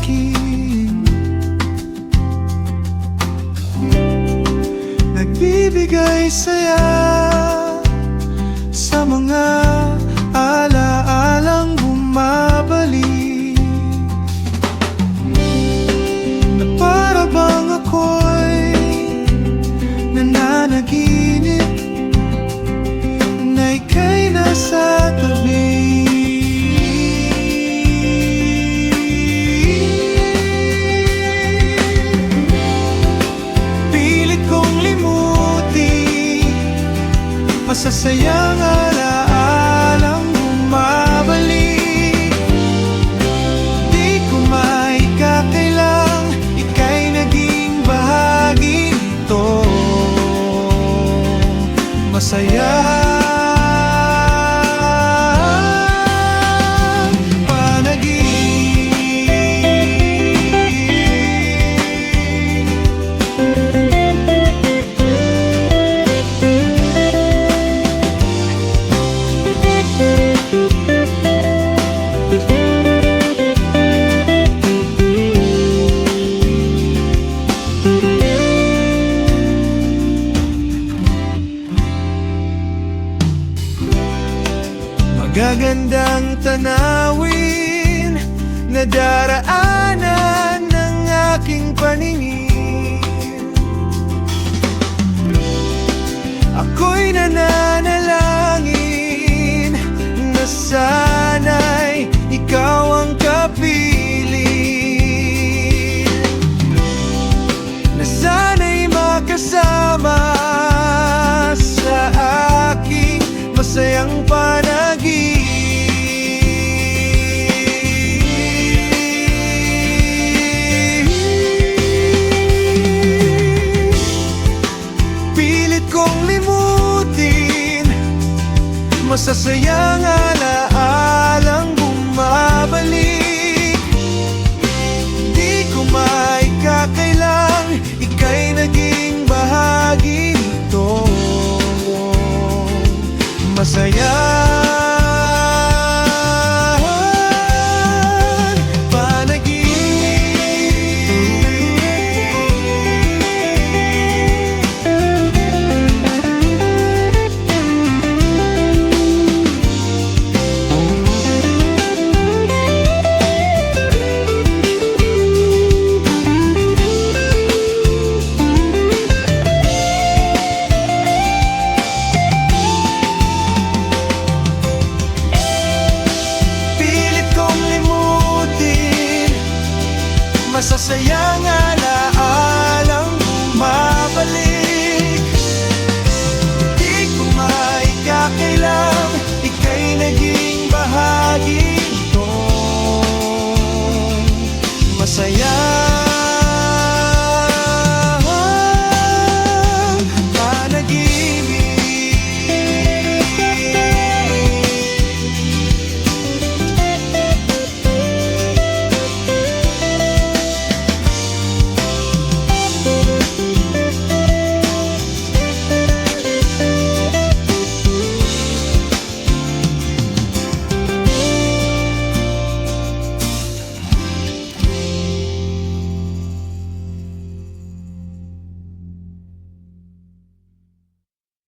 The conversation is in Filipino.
akin, nagbibigay saya sa mga ala-alang bumabalik, na para bang ako'y nananaginip na ika'y nasa tabi. Pilit kong limutin masasayang alaalang bumabalik. Di ko maikakailang ika'y naging bahagi nito. Masaya magagandang tanawin na daraanan ng aking paningin. Ako'y nananalangin na sana'y ikaw ang kapiling, na sana'y makasama sa aking masayang panaginip. Pilit kong limutin masasayang alaalang bumabalik. Di ko maikakailang ika'y naging bahagi nito. Masaya masasayang